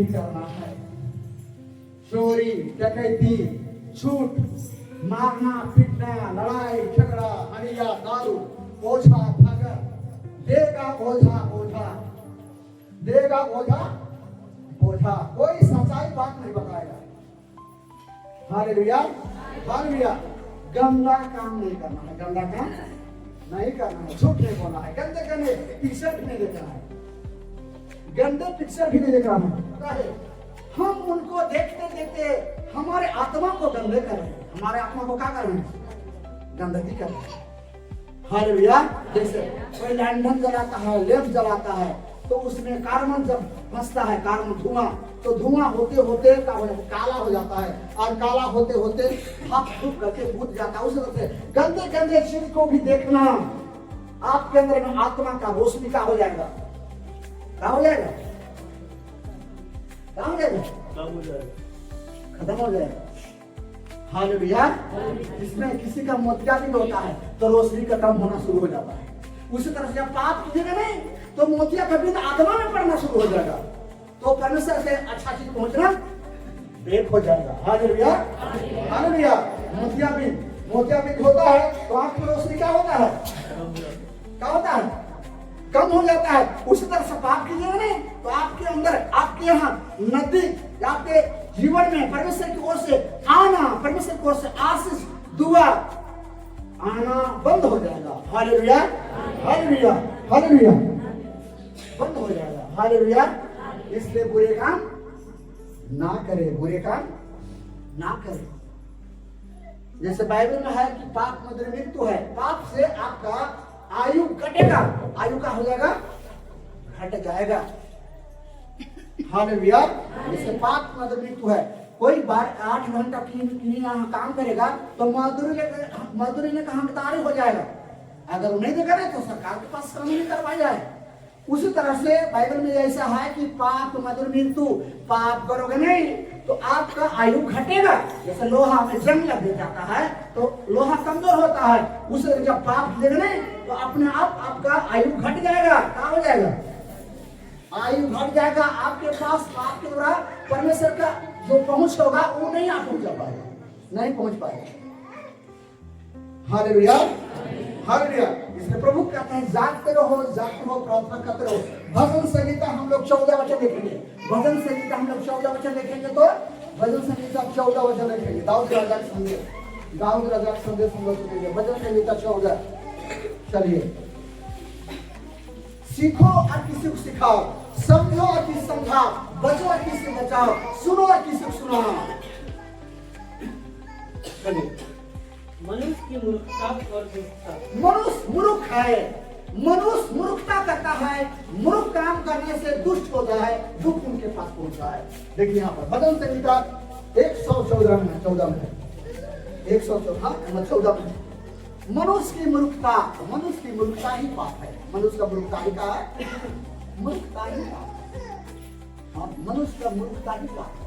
करना है। चोरी, डकैती, झूठ, मारना, पीटना, लड़ाई झगड़ा, हरिया, दारू, ओझा, भगत, देगा ओझा ओझा, देगा ओझा ओझा, कोई सच्चाई बात नहीं बताएगा। Hallelujah, hallelujah. गंदा काम नहीं करना है, गंदा काम नहीं करना है, झूठ नहीं बोलना है, गंदे गंदे पिक्चर भी नहीं देखना है, गंदे पिक्चर भी नहीं देखना है। हम उनको देखते देखते हमारे आत्मा को गंदे कर रहे हैं, हमारे आत्मा को क्या कर रहे हैं, गंदगी कर रहे हैं। हालेलुया। जैसे कोई लैंटर्न जलाता है, लैंप जलाता है, तो उसमें कार्बन जब फंसता है, कार्बन धुआं, तो धुआं होते होते काला हो जाता है, और काला होते होते हाथ फूक करके बुझ जाता है। उस तरह से गंदे गंदे चीज को भी देखना, आपके अंदर में आत्मा का रोशनी का हो जाएगा, क्या हो जाएगा, क्या हो जाएगा, खत्म हो जाएगा। हालेलुया। इसमें किसी का मोतियाबिंद होता है तो रोशनी का कम होना शुरू हो जाता है। उसी तरह से पाप कीजिएगा नहीं तो मोतिया का बिंद आत्मा में पड़ना शुरू हो जाएगा, तो परमेश्वर से अच्छा चीज पहुंचना एक हो जाएगा। Hallelujah, hallelujah. मोतियाबिंद होता है तो आंख में रोशनी क्या होता है, क्या होता है, कम हो जाता है। उसी तरह से पाप कीजिएगा नहीं तो आपके अंदर, आपके यहाँ नदी, आपके जीवन में परमेश्वर की ओर से आना, परमेश्वर की ओर से आशीष, दुआ आना बंद हो जाएगा। हालेलुया, हालेलुया, हालेलुया, बंद हो जाएगा। हालेलुया। इसलिए बुरे काम ना करे, बुरे काम ना करे। जैसे बाइबल में है कि पाप मधुर मृत्यु है, पाप से आपका आयु घटेगा, आयु का हो जाएगा, घट जाएगा। हालेलुया। जैसे पाप मधुर मृत्यु है, कोई 8 घंटा काम करेगा तो मजदूरी में हकदारी हो जाएगा, अगर वो नहीं देगा ना तो सरकार के पास काम नहीं करवाया जाए। उसी तरह से बाइबल में ऐसा है कि पाप मधुर मृत्यु, पाप करोगे नहीं तो आपका आयु घटेगा। जैसे लोहा में जंग लग जाता है तो लोहा कमजोर होता है, उसे जब पाप देगा नहीं तो अपने आप आपका आयु घट जाएगा, क्या हो जाएगा, आयु घट जाएगा। आपके पास आपके द्वारा परमेश्वर का जो पहुंच होगा वो नहीं आप पहुंच पाएगा, नहीं पहुंच पाएगा। Hallelujah, hallelujah. इसलिए प्रभु कहते हैं जागते रहो, प्रार्थना करते रहो। भजन संगीता हम लोग 14 वचन देखेंगे, भजन संगीता हम लोग 14 वचन देखेंगे, तो भजन संगीता 14 वचन देखेंगे। दाऊद राजा का संदेश हम लोग सुनेंगे, भजन संगीता 14। चलिए, सीखो और किसी को सिखाओ, समझो और किसी समझाओ, बचो और किसी बचाओ, सुनो और किसी को सुनाओ। चलिए, मनुष्य की मूर्खता और दुष्टता। मनुष्य मूर्ख है, मनुष्य मूर्खता करता है, मूर्ख काम करने से दुष्ट होता है, दुख उनके पास पहुंचता है। देखिए यहाँ पर भजन संहिता 114 में, 14 में 114 में मनुष्य की मूर्खता ही पाप है। मनुष्य का मूर्खता ही का है, मूर्खता ही पाप है। मनुष्य का मूर्खता ही पाप है।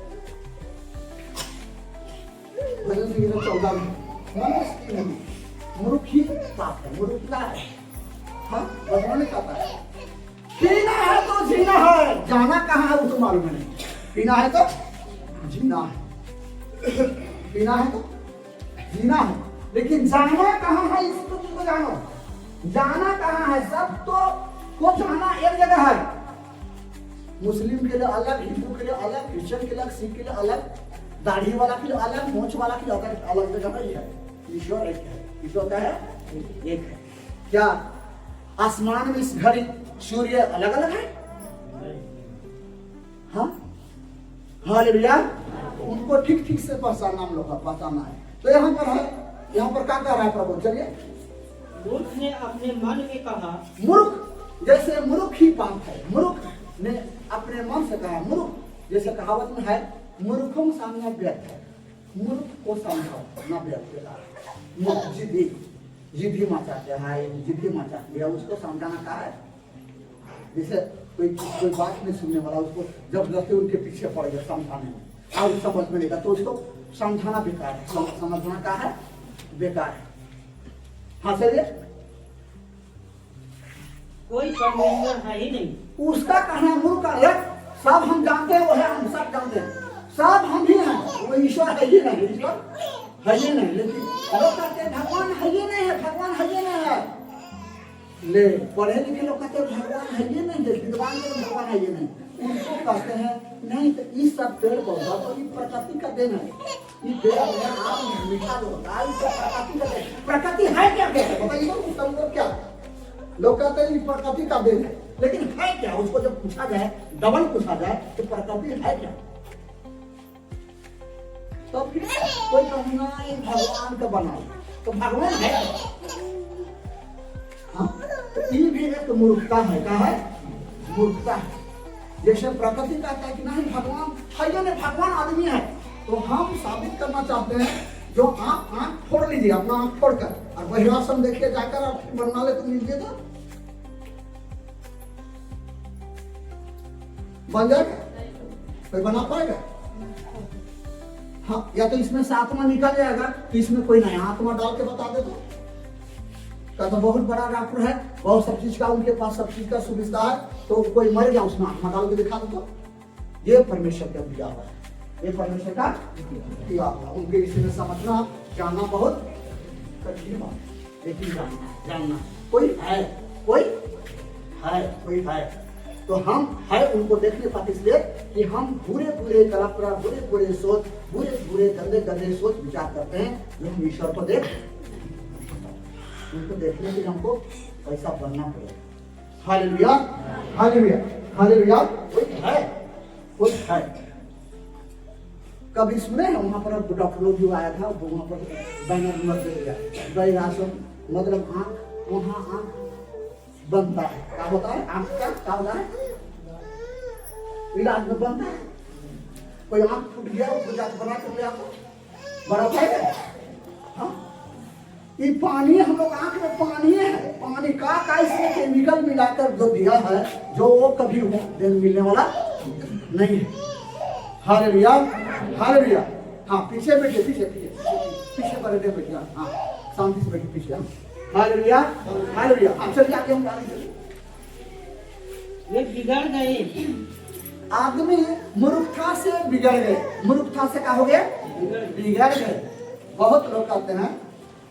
भजन संहिता 14 में मनुष्य की मूर्ख ही पाप है, मूर्खता है। हाँ, बदलने चाहता है। पीना है तो जीना है, जाना कहाँ है वो तो मालूम नहीं। पीना है तो जीना है, पीना है तो जीना है, लेकिन जाना कहाँ है इस तो तुमको जानो, जाना कहाँ है। सब तो जाना एक जगह है, मुस्लिम के लिए अलग, हिंदू के लिए अलग, क्रिश्चियन के लिए, सिख के लिए अलग, दाढ़ी वाला के लिए अलग, मोछ वाला के लिए अलग जगह है। ईश्वर एक है, ईश्वर का है एक है। क्या आसमान में इस घड़ी सूर्य अलग अलग है? हाँ, हालेलुया। उनको ठीक ठीक से पहचानना हम लोग का पहचानना है। तो यहाँ पर है, यहाँ पर क्या कह रहा है प्रभु? चलिए, मूर्ख ने अपने मन में कहा, मूर्ख जैसे मूर्ख ही पाप है, मूर्ख ने अपने मन से कहा। मूर्ख जैसे कहावत में है, मूर्खों सामने व्यर्थ है, मूर्ख को समझाओ ना व्यर्थ। मूर्ख जिद्दी मचाते हैं, जिद्दी मचाती है, उसको समझाना क्या है? जैसे कोई बात नहीं सुनने वाला, उसको जबरदस्ती उनके पीछे पड़ गया समझाने में, और समझ में लेगा तो उसको समझाना बेकार है, समझना क्या है? बेकार है। हाँ, चलिए, कोई परमेश्वर है ही नहीं। उसका कहना मूर्ख अलग, सब हम जानते हैं, वो है, हम सब जानते हैं, सब हम ही हैं, वो ईश्वर है ही नहीं, ईश्वर है ही नहीं। लेकिन लोग कहते हैं भगवान है ही नहीं है, भगवान है ही नहीं है। ले पढ़े लिखे लोग कहते हैं भगवान है ही नहीं है, विद्वान लोग भगवान है ही नहीं। उनको कहते हैं नहीं, तो इस सब पेड़ पौधा तो ये प्रकृति का देन है। ये पेड़ पौधा आप मीठा जो होता है, ये प्रकृति का देन। प्रकृति है क्या कहते बताइए तो क्या? लोग कहते हैं प्रकृति का देन है, लेकिन है क्या? उसको जब पूछा जाए, डबल पूछा जाए तो प्रकृति है क्या, तो फिर कोई कहना भगवान का बना, तो भगवान है। हाँ, तो ये भी एक मूर्खता है। क्या है? मूर्खता है। जैसे प्रकृति कहता है कि नहीं भगवान है या नहीं, भगवान आदमी है, तो हम साबित करना चाहते हैं जो आप आंख फोड़ लीजिए, अपना आंख फोड़कर, और वही आसन देखिए जाकर आप बनवा ले तो लीजिए, तो बन जाएगा? कोई बना पाएगा? हाँ, या तो इसमें से आत्मा निकल जाएगा, तो इसमें कोई नहीं, आत्मा डाल के बता दे तो बहुत बड़ा डॉक्टर है, बहुत सब चीज का उनके पास सब चीज का सुविधा है, तो कोई मर गया उसमें आत्मा डाल के दिखा दो तो ये परमेश्वर का दिया हुआ है, ये परमेश्वर का दिया हुआ। उनके इसमें समझना जानना बहुत कठिन बात, लेकिन जानना कोई है, कोई है, कोई है, तो हम है उनको देखने पाते, इसलिए कि हम बुरे बुरे कलापुरा, बुरे बुरे सोच, बुरे बुरे गंदे गंदे सोच विचार करते हैं, जो हम ईश्वर को देख, उनको देखने के लिए हमको ऐसा बनना पड़ेगा। Hallelujah, hallelujah, hallelujah. कोई है, कोई है। कभी सुने हैं वहां पर डॉक्टर लोग जो आया था, वहां पर बैनर मत दिया बैरासन, मतलब आंख, वहां आंख बनता है, क्या होता है? आंख का क्या होता है? इलाज में बनता है। कोई आंख फूट गया, उसको जाकर बना कर ले आपको बड़ा फायदा। हाँ, ये पानी, हम लोग आंख में पानी है, पानी का इसमें केमिकल मिलाकर जो दिया है, जो वो कभी दिन मिलने वाला नहीं है। Hallelujah, hallelujah. हाँ, पीछे बैठिए, पीछे पीछे पीछे पर बैठिए, हाँ शांति से बैठिए पीछे। Hallelujah, hallelujah. आप चलिए आगे, हम वे बिगड़ गए। आदमी मूर्खता से बिगड़ गए। मूर्खता से क्या हो गए? बिगड़ गए। बहुत लोग कहते हैं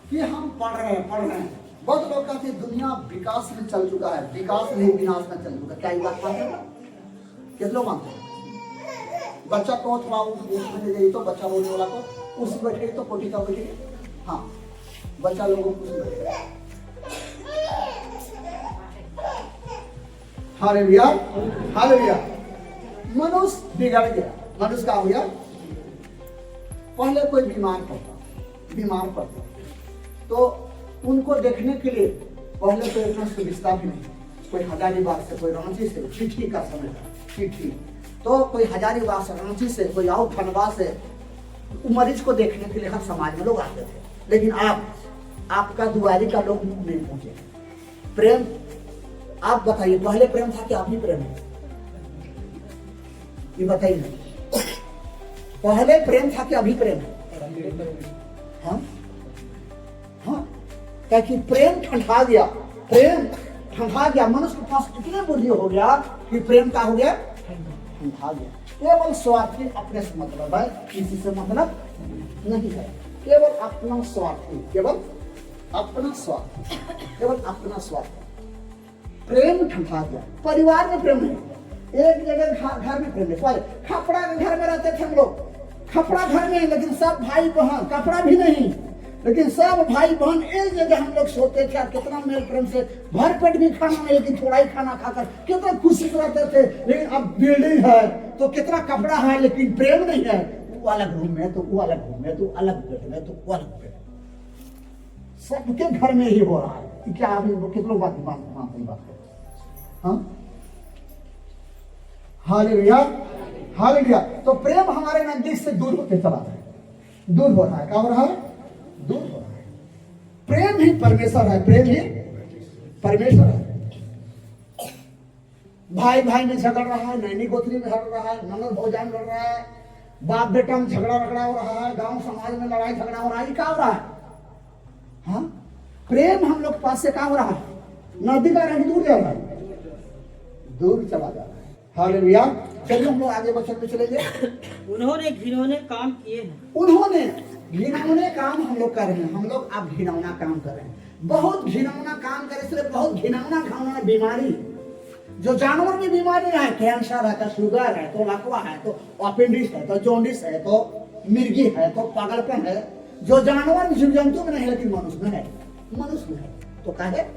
कि हम पढ़ रहे हैं। बहुत लोग कहते हैं दुनिया विकास में चल चुका है, विकास नहीं विनाश में चल चुका। क्या ये बात मानते हैं? कितने लोग मानते हैं? बच्चा को थोड़ा उसमें ले जाइए तो बच्चा बोलने वाला को उसी बैठे तो पोटी का बैठे। हाँ, बच्चा लोगों को बैठे। Hallelujah, hallelujah. मनुष्य बिगड़ गया। मनुष्य का हो गया, पहले कोई बीमार पड़ता तो उनको देखने के लिए पहले तो इतना सुविधा भी नहीं, कोई हजारीबाग से, कोई रांची से, चिट्ठी का समय था, चिट्ठी, तो कोई हजारीबाग से, रांची से, कोई और धनबाद से मरीज को देखने के लिए हर समाज में लोग आते थे। लेकिन आपका दुआरी का लोग नहीं पहुंचे। प्रेम, आप बताइए, पहले प्रेम था कि आप ही प्रेम है? ये बताइए, पहले प्रेम था कि अभी प्रेम है? हाँ हाँ, क्या कि प्रेम ठंडा गया, प्रेम ठंडा गया। मनुष्य के पास इतने बुद्धि हो गया कि प्रेम का हो गया, ठंडा गया। केवल स्वार्थी, अपने से मतलब है, किसी से मतलब नहीं है। केवल अपना स्वार्थी, केवल अपना स्वार्थ, केवल अपना स्वार्थ। प्रेम ठंडा गया। परिवार में प्रेम नहीं, एक जगह घर में प्रेम नहीं। खपड़ा के घर में रहते थे हम लोग, खपड़ा घर में, लेकिन सब भाई बहन, कपड़ा भी नहीं, लेकिन सब भाई बहन एक जगह हम लोग सोते थे। कितना मेल प्रेम से, भर पेट भी खाना नहीं, लेकिन थोड़ा ही खाना खाकर कितना खुशी से रहते थे। लेकिन अब बिल्डिंग है तो कितना कपड़ा है, लेकिन प्रेम नहीं है। वो अलग रूम में, तो वो अलग रूम में, तो अलग बेड में, तो वो अलग बेड। सबके घर में ही हो रहा है। क्या आप कितनों बात करते? हाँ, हालेलुया, हालेलुया। तो प्रेम हमारे नजदीक से दूर होते चला रहा है, दूर हो रहा है। क्या हो रहा है? दूर हो रहा है। प्रेम ही परमेश्वर है, प्रेम ही परमेश्वर है। भाई भाई में झगड़ रहा है, नैनी गोत्री में झगड़ रहा है, ननद भौजाई में लड़ रहा है, बाप बेटा में झगड़ा रगड़ा हो रहा है, गांव समाज में लड़ाई झगड़ा हो रहा है। क्या हो रहा है? हाँ, प्रेम हम लोग पास से क्या हो रहा है? नजदीक आ रहा है, दूर जा रहा है, दूर चला जा रहा है। हालेलुया, चलिए हम लोग आगे वचन में चलेंगे। उन्होंने घिनौने काम किए हैं। उन्होंने घिनौने काम हम लोग कर रहे हैं। हम लोग अब घिनौना काम कर रहे हैं, बहुत घिनौना काम कर, इसलिए बहुत घिनौना घिनौना बीमारी जो जानवर में बीमारी है, कैंसर है तो शुगर है तो लकवा है तो अपेंडिक्स है तो जॉन्डिस है तो मिर्गी है तो पागलपन है, जो जानवर जीव जंतु में नहीं लेकिन मनुष्य में है, मनुष्य में है। तो क्या है,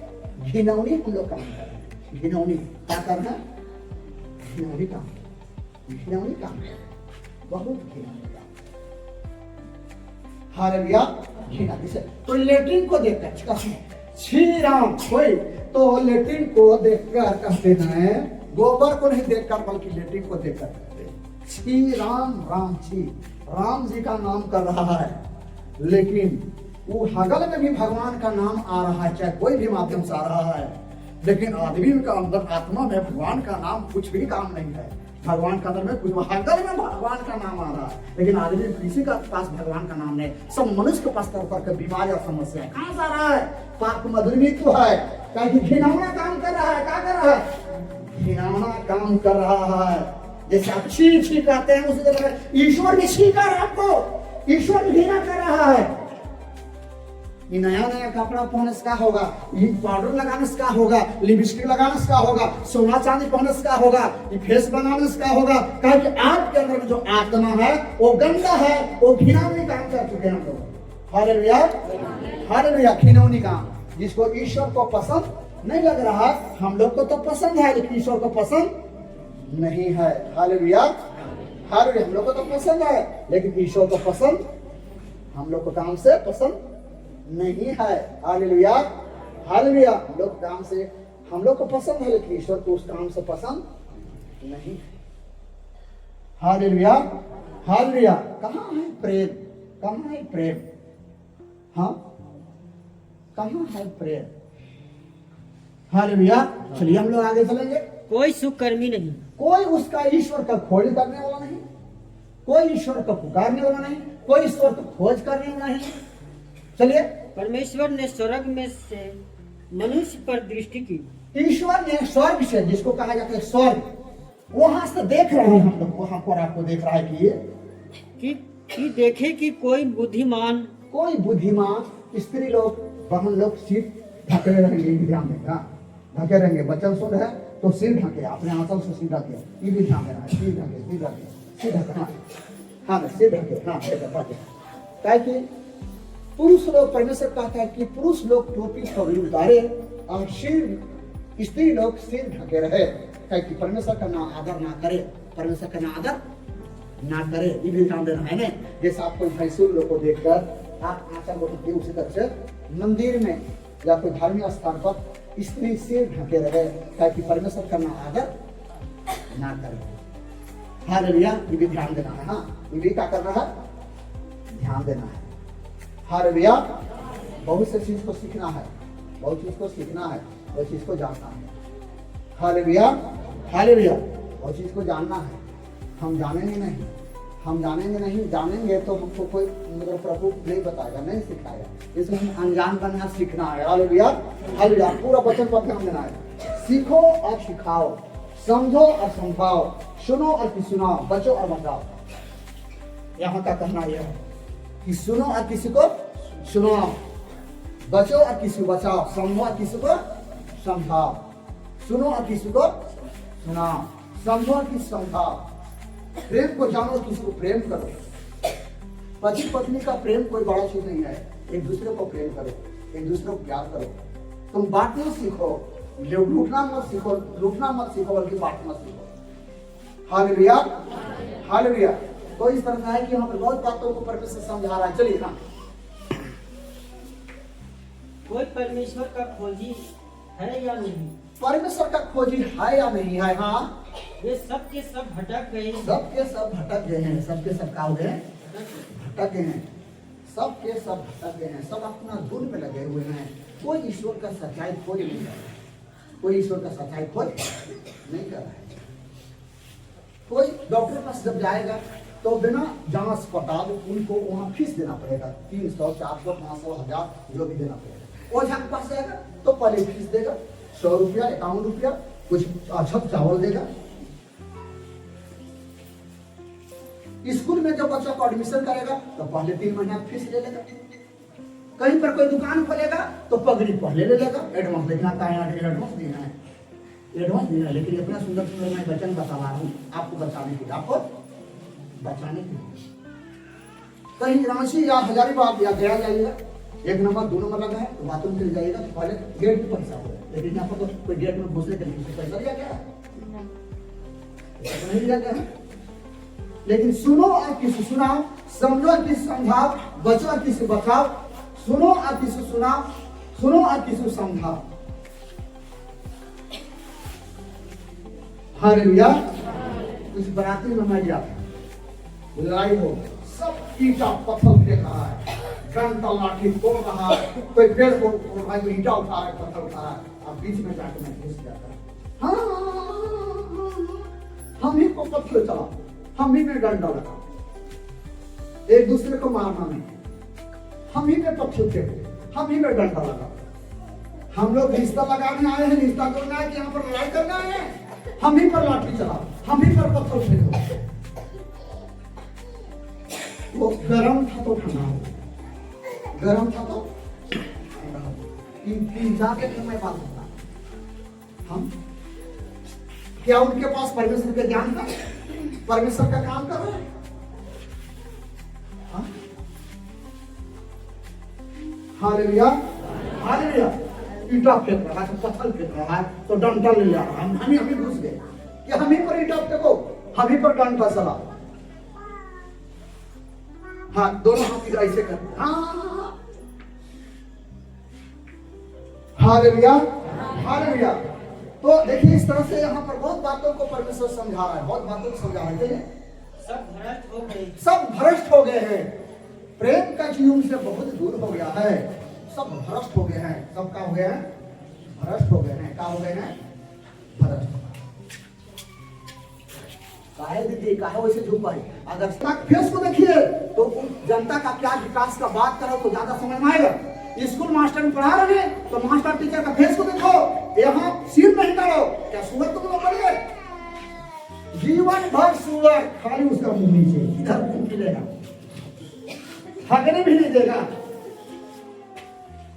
घिनौनी हम लोग काम कर रहे हैं। घिनौनी क्या करना है, घिनौनी काम, घिनौनी काम, बहुत घिनौनी काम। हालेलुया, घिना जिसे तो लेट्रिन को देखकर श्री राम, कोई तो लेट्रिन को देखकर कहते हैं, गोबर को नहीं देखकर बल्कि लेट्रिन को देखकर कहते हैं श्री राम। राम जी, राम जी का नाम कर रहा है, लेकिन वो हगल में भी भगवान का नाम आ रहा है, चाहे कोई भी माध्यम से आ रहा है, लेकिन आदमी का अंदर आत्मा में भगवान का नाम कुछ भी काम नहीं है। भगवान का अंदर में कुछ, हगल में भगवान का नाम आ रहा है, लेकिन आदमी किसी का पास भगवान का नाम नहीं। सब मनुष्य के पास तरह बीमारी और समस्या है। कहाँ से आ रहा है, पाप मधुरमी तो है, कहीं घिनौना काम कर रहा है। क्या कर रहा है, घिनौना काम कर रहा है। जैसे आप छी छी कहते हैं, उसी तरह ईश्वर भी छी कर आपको, ईश्वर भी घृणा कर रहा है। ये नया नया कपड़ा पहनने से क्या होगा, ये पाउडर लगाने से क्या होगा, लिपस्टिक लगाने से क्या होगा, सोना चांदी पहनने से क्या होगा, ये फेस बनाने से क्या होगा, कहा कि आपके अंदर में जो आत्मा है वो गंदा है, वो घिनौनी काम कर चुके हैं हम लोग। हालेलुया, हालेलुया, घिनौनी काम, जिसको ईश्वर को पसंद नहीं लग रहा, हम लोग को तो पसंद है लेकिन ईश्वर को पसंद नहीं है। हालेलुया, हालेलुया, हम लोग को तो पसंद है लेकिन ईश्वर को पसंद हम लोग को काम से पसंद नहीं है। हालेलुया, हालेलुया, हम लोग काम से हम लोग को पसंद है लेकिन ईश्वर को उस काम से पसंद नहीं। हालेलुया, हालेलुया, कहाँ है प्रेम, कहाँ है प्रेम, हाँ कहाँ है प्रेम। हालेलुया, चलिए हम लोग आगे चलेंगे। कोई सुकर्मी नहीं, कोई उसका ईश्वर का खोज करने वाला नहीं, कोई ईश्वर का पुकारने वाला नहीं, कोई ईश्वर का खोज करने वाला नहीं। चलिए, परमेश्वर ने स्वर्ग में से मनुष्य पर दृष्टि की। ईश्वर ने स्वर्ग से, जिसको कहा जाता है स्वर्ग, वहां से देख रहे हैं हम लोग, वहां पर आपको देख रहा है कि देखे कि कोई बुद्धिमान स्त्री लोग, बहन लोग सिर ढके रहेंगे, ध्यान देगा, ढके रहेंगे। बच्चन सुन है तो सिर ढके, अपने आंचल से सिर ढके, ये भी ध्यान देना है, सिर ढके, सिर ढके, सिर ढके, हाँ सिर ढके, हाँ। कि पुरुष लोग, परमेश्वर कहता है कि पुरुष लोग टोपी थोड़ी उतारे और स्त्री लोग सिर ढके रहे, कि परमेश्वर का ना आदर ना करे, परमेश्वर का ना आदर ना करे, ये भी ध्यान देना है ना। जैसे आप कोई भैंसुर लोग को देखकर आप आंचल को ढकते, उसी तरह से मंदिर में या कोई धार्मिक स्थान पर स्त्री सिर ढके रहे, ताकि परमेश्वर का ना आदर ना करे। हालेलुया, ये भी ध्यान देना है। हाँ, ये भी क्या करना है, ध्यान देना है। हालेलुया, बहुत से चीज को सीखना है, बहुत चीज को सीखना है, बहुत चीज को जानना है। हालेलुया, हालेलुया, बहुत चीज को जानना है। हम जानेंगे नहीं, हम जानेंगे नहीं, जानेंगे तो हमको कोई मतलब प्रभु नहीं बताएगा, नहीं सिखाएगा, इसमें हम अनजान बनना सीखना है। हालेलुया, हालेलुया, पूरा वचन पर ध्यान देना है। सीखो और सिखाओ, समझो और समझाओ, सुनो और सुनाओ, बचो और बचाओ। यहाँ का कहना यह है कि सुनो और किसी को सुनाओ, बचो और किसी को बचाओ, समझो और किसी को समझाओ, सुनो और किसी को सुनाओ, समझो और किसी समझाओ, प्रेम को जानो, किसी को प्रेम करो। पति पत्नी का प्रेम कोई बड़ा चीज नहीं है, एक दूसरे को प्रेम करो, एक दूसरे को प्यार करो। तुम बांटना सीखो, लूटना मत सीखो, लूटना मत सीखो, बल्कि बांटना सीखो। Hallelujah, hallelujah. तो इस तरह है कि यहाँ पर बहुत बातों को परमेश्वर समझा रहा है। चलिए, हाँ, कोई परमेश्वर का खोजी है या नहीं, परमेश्वर का खोजी है या नहीं है। हाँ, वे सब के सब भटक गए, सब के सब भटक गए हैं, सब के सब क्या हो गए, भटक गए हैं, सब के सब भटक गए हैं, सब अपना धुन में लगे हुए हैं। कोई ईश्वर का सच्चाई खोज नहीं कर रहा, कोई ईश्वर का सच्चाई खोज नहीं कर रहा है। कोई डॉक्टर के पास जब जाएगा तो बिना जांच पड़ताल उनको वहाँ फीस देना पड़ेगा, 300, 400, 500, 1000 जो भी देना पड़ेगा। ओझा के पास जाएगा तो पहले फीस देगा 100 रुपया, 51 रुपया, कुछ अच्छा चावल देगा, स्कूल में जब बच्चा को एडमिशन करेगा तो पहले 3 महीना फीस ले लेगा। कहीं पर कोई दुकान खोलेगा तो पगड़ी पहले ले लेगा। एडवांस देखना का एडवांस देना है, एडवांस देना है। लेकिन इतना सुंदर सुंदर मैं वचन बता रहा हूँ आपको बचाने के लिए, आपको बचाने के लिए। कहीं रांची या हजारीबाग या गया जाइएगा, 1 नंबर 2 नंबर लगा है तो बाथरूम के लिए जाइएगा तो पहले गेट पे पैसा हो। लेकिन यहाँ पर तो कोई गेट में घुसने के लिए पैसा लिया गया नहीं लिया गया है। लेकिन सुनो और किसी सुनाओ, समझो और किसी समझाओ, बचो और किसी बचाओ। सुनो और किसी सुनाओ, सुनो और किसी समझाओ। हालेलुया। कुछ बराती में मैं गया, लड़ाई हो, सब ईटा पत्थर फेंक रहा है, डंडा लाठी तोड़ रहा है, कोई पेड़ को ईटा उठा रहा है, पत्थर उठा रहा है। अब बीच में जाकर मैं घुस जाता, हम ही को पत्थर चला, हम ही में डंडा लगा, एक दूसरे को मारना नहीं, हम ही में पत्थर फेंको, हम ही में डंडा लगा। हम लोग रिश्ता लगाने आए हैं, रिश्ता तोड़ना है कि यहाँ पर लड़ाई करना है? हम ही पर लाठी चला, हम ही पर पत्थर फेंको। वो गरम था तो ठंडा हो, गरम था तो ठंडा हो। तीन जाके मैं बात होता, हम क्या उनके पास परमेश्वर के ज्ञान था, परमेश्वर का काम कर रहे हैं? Hallelujah, hallelujah. ईटा फेंक रहा है, पत्थर फेंक रहा है तो डंडा ले जा रहा है। हम ही घुस गए कि हम ही पर ईटा फेंको, हम ही पर डंडा चला। हाँ, दोनों हाथ ऐसे कर, हालेलुया, हालेलुया। तो देखिए इस तरह से यहाँ पर बहुत बातों को परमेश्वर समझा रहा है, बहुत बातों को समझा रहे थे। सब भ्रष्ट हो गए, सब भ्रष्ट हो गए हैं, प्रेम का जीवन से बहुत दूर हो गया है, सब भ्रष्ट हो गए हैं। सब क्या हो गए हैं? भ्रष्ट हो गए हैं। क्या हो गए हैं? भ्रष्ट। काहे दीदी, काहे वैसे झुक पाई? अगर फेस को देखिए तो जनता का क्या विकास का बात करो तो ज्यादा समझ में आएगा। स्कूल मास्टर में पढ़ा रहे हैं तो मास्टर टीचर का फेस को देखो, यहाँ सिर नहीं डालो, क्या सुअर तुम लोग बनिए? जीवन भर सुअर, खाली उसका मुंह नीचे, इधर घूम फिरेगा, थकने भी नहीं देगा।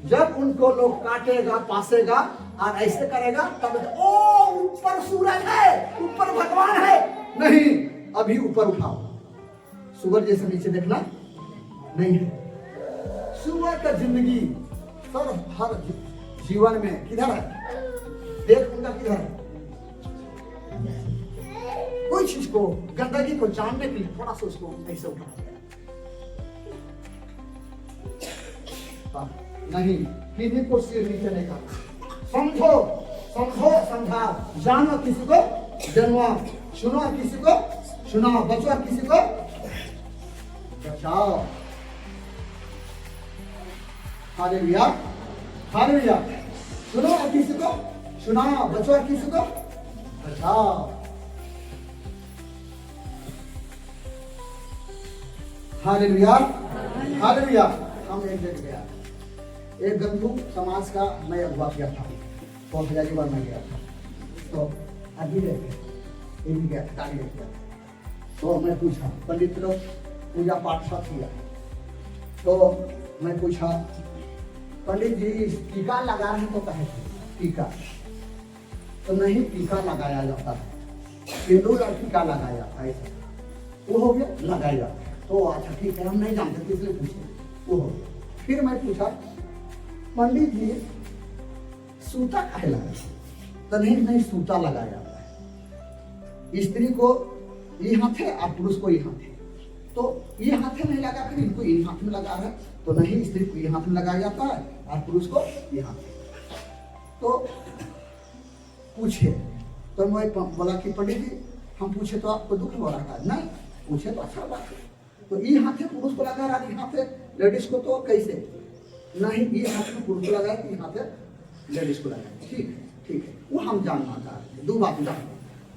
जब उनको लोग काटेगा, पासेगा और ऐसे करेगा तब ओ ऊपर सूरज है, ऊपर भगवान है। नहीं, अभी ऊपर उठाओ, सुअर जैसे नीचे देखना नहीं है। सुअर का जिंदगी सर हर जीवन में किधर है? देख उनका किधर है? कोई चीज को, गंदगी को जानने के लिए थोड़ा सा उसको ऐसे उठाना नहीं, किसी को सिर नीचे नहीं करना। समझो, समझो, समझाओ, जानो किसी को, जनवा, सुनो किसी को, सुनाओ, बचो किसी को, बचाओ। Hallelujah, hallelujah. सुनो किसी को, सुनाओ, बचो किसी को, बचाओ। Hallelujah, hallelujah. हम एक जगह गया, एक गंधु समाज का मैं अगवा किया था, बहुत पहली बार मैं गया था, तो अभी गया गाड़ी लेके गया। तो मैं पूछा, पंडित लोग पूजा पाठ सब किया, तो मैं पूछा पंडित जी टीका लगा रहे तो कहे टीका? तो नहीं, टीका लगाया जाता है, सिंदूर और टीका लगाया जाता है, ऐसा वो हो गया लगाया। तो अच्छा ठीक है, हम नहीं जानते इसलिए पूछे, वो हो गया। फिर मैं पूछा पंडित जी सूता काहे लगा? तो नहीं, सूता लगाया जाता है, स्त्री को ये हाथ है और पुरुष को ये हाथ है, तो ये हाथ नहीं लगा कर इनको ये हाथ में लगा रहा है, तो नहीं, स्त्री को ये हाथ में लगाया जाता है और पुरुष को ये हाथ में। तो पूछे, तो मैं बोला कि पंडित जी हम पूछे तो आपको दुख हो रहा है? नहीं, पूछे तो अच्छा बात है। तो ये हाथ है पुरुष को लगा रहा है, यहाँ पे लेडीज को, तो कैसे? नहीं, ये हाथ में पुरुष को लगाया, ये हाथ है लेडीज को लगाया। ठीक है, ठीक है, वो हम जानना चाहते हैं, दो बात जान।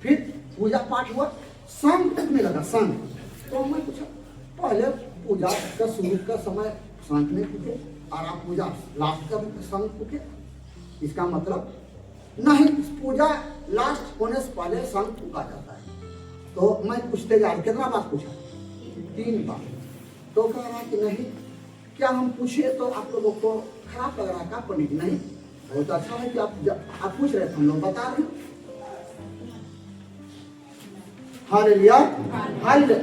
फिर पूजा पाठ हुआ, संग टूटने लगा, संग। तो मैं पूछा पहले पूजा का शुरू का समय संग नहीं टूटे और आप पूजा लास्ट का संग टूटे, इसका मतलब नहीं, पूजा लास्ट होने से पहले संग फूका जाता है। तो मैं पूछते जा रहा, कितना बात पूछा? 3 बार। तो कह रहा कि नहीं, क्या हम पूछे तो आप लोगों को खराब लग रहा है क्या पंडित? नहीं, बहुत अच्छा है कि आप पूछ रहे थे, हम लोग बता रहे हैं। Hallelujah, hallelujah.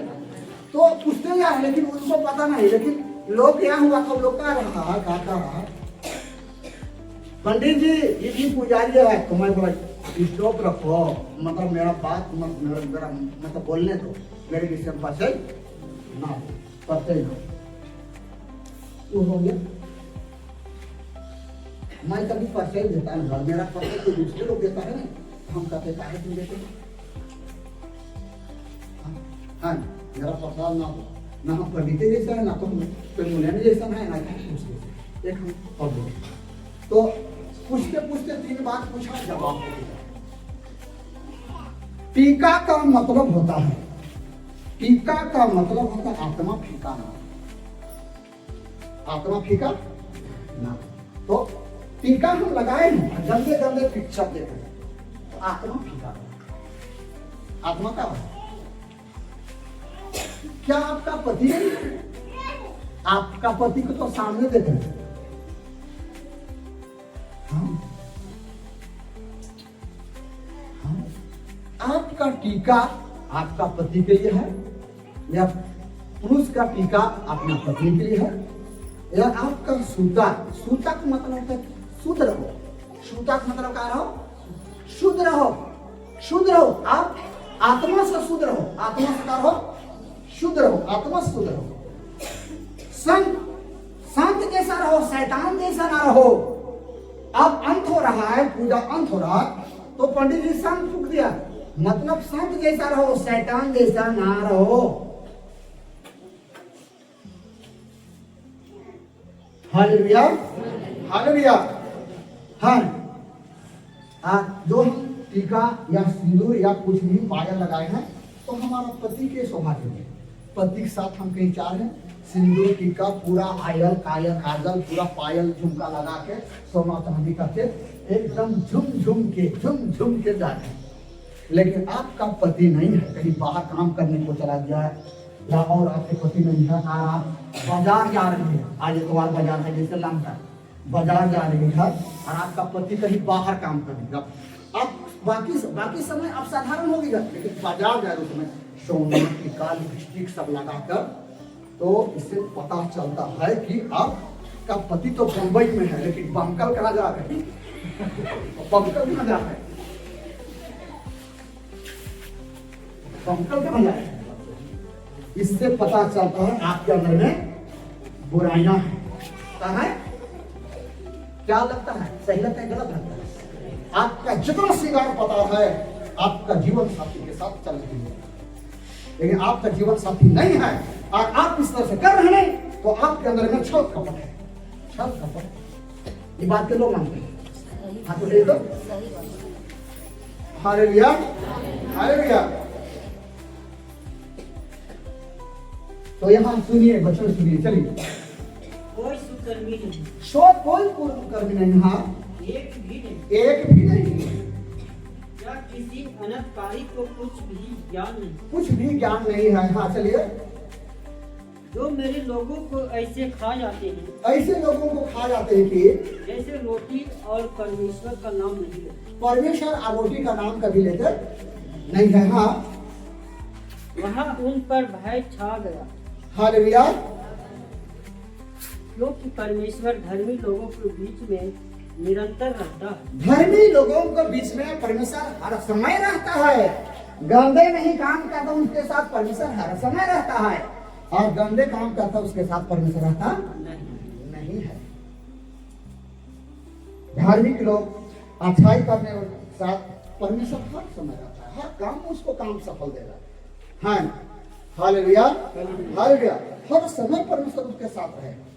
तो पूछते क्या है, लेकिन उनको पता नहीं। लेकिन लोग क्या हुआ, तो लोग कह रहा है पंडित जी ये पुजारी है, तो मैं बोला स्टॉप रखो, मतलब मेरा बात मेरा मतलब बोलने दो, मेरे विषय में पास ना पते ना वो हो गया। मैं कभी पैसे देता है, मेरा पैसे कोई दूसरे लोग देता है ना, हम कहते काहे तुम देते हो? हाँ, मेरा पैसा ना हम पंडित जैसा है, ना तो कोई मुलानी जैसा है, ना कुछ एक हम पढ़ो। तो पूछते पूछते 3 बार पूछा, जवाब हो गया। टीका का मतलब होता है, टीका का मतलब होता है आत्मा फीका ना, आत्मा फीका ना। तो टीका हम लगाए हैं, गंदे गंदे पिक्चर देख रहे हैं, तो आत्मा फीका, आत्मा का क्या आपका पति, आपका पति को तो सामने देख रहे हैं। आपका टीका आपका पति के लिए है, या पुरुष का टीका अपना पत्नी के लिए है, या आपका सूतक, सूतक मतलब होता है शुद्ध रहो, सूतक मतलब क्या रहो, शुद्ध रहो, शुद्ध रहो। आप आत्मा से शुद्ध रहो, आत्मा से क्या रहो, शुद्ध रहो, आत्मा से शुद्ध रहो। संत संत जैसा रहो, शैतान जैसा ना रहो। अब अंत हो रहा है, पूजा अंत हो रहा है, तो पंडित जी संत फूक दिया, मतलब संत जैसा रहो, शैतान जैसा ना रहो। Hallelujah, hallelujah. हाँ, जो हम टीका या सिंदूर या कुछ भी पायल लगाए हैं, तो हमारा पति के सौभाग्य में, पति के साथ हम कहीं जा रहे हैं, सिंदूर टीका पूरा आयल कायल काजल पूरा पायल झुमका लगा के सोना चांदी करके एकदम झुम के जा रहे हैं। लेकिन आपका पति नहीं है, कहीं बाहर काम करने को चला गया है, या और आपके पति नहीं है, और आप बाजार जा रही है, आज इतवार बाजार है जैसे लंका बाजार जा रही है, और आपका पति कहीं बाहर काम करेगा। आप बाकी समय आप साधारण हो गया, लेकिन बाजार जा रहे समय सोना टीका लिपस्टिक सब लगाकर, तो इससे पता चलता है कि आपका पति तो बंबई में है, लेकिन बमकल कहाँ जा रहे हैं? बमकल कहाँ जा रहे हैं? बमकल कहाँ जा रहे हैं? इससे पता चलता है आपके अंदर में बुराइयां हैं। कहाँ है? क्या लगता है, सही लगता है, गलत लगता है? आपका जितना श्रृंगार पता है आपका जीवन साथी के साथ चल रही है, लेकिन आपका जीवन साथी नहीं है और आप इस तरह से कर रहे हैं, तो आपके अंदर में छल कपट है, छल कपट। ये बात के लोग मानते हैं। हाँ तो ले दो, हालेलुया, हालेलुया। तो यहाँ सुनिए, बच्चों सुनिए, चलिए। कोई सुकर्मी नहीं, कोई कर्मी नहीं, हाँ एक भी नहीं, एक भी नहीं, क्या किसी अनधिकारी को कुछ भी ज्ञान नहीं, कुछ भी ज्ञान नहीं है। हाँ चलिए। जो मेरे लोगों को ऐसे खा जाते हैं, ऐसे लोगों को खा जाते हैं कि जैसे रोटी और परमेश्वर का नाम नहीं लेते, परमेश्वर और रोटी का नाम कभी लेते नहीं है। हाँ, वहाँ उन पर भय छा गया। हालेलुया। क्योंकि परमेश्वर धर्मी लोगों के बीच में निरंतर रहता है। धर्मी लोगों के बीच में परमेश्वर हर समय रहता है। गंदे नहीं काम करता उनके साथ परमेश्वर हर समय रहता है, और गंदे काम करता उसके साथ परमेश्वर रहता नहीं है। धार्मिक लोग अच्छाई करने के साथ परमेश्वर हर समय रहता है, हर काम उसको काम सफल देगा। हाँ, हालेलुया, हालेलुया। हर समय परमेश्वर उसके साथ रहेगा।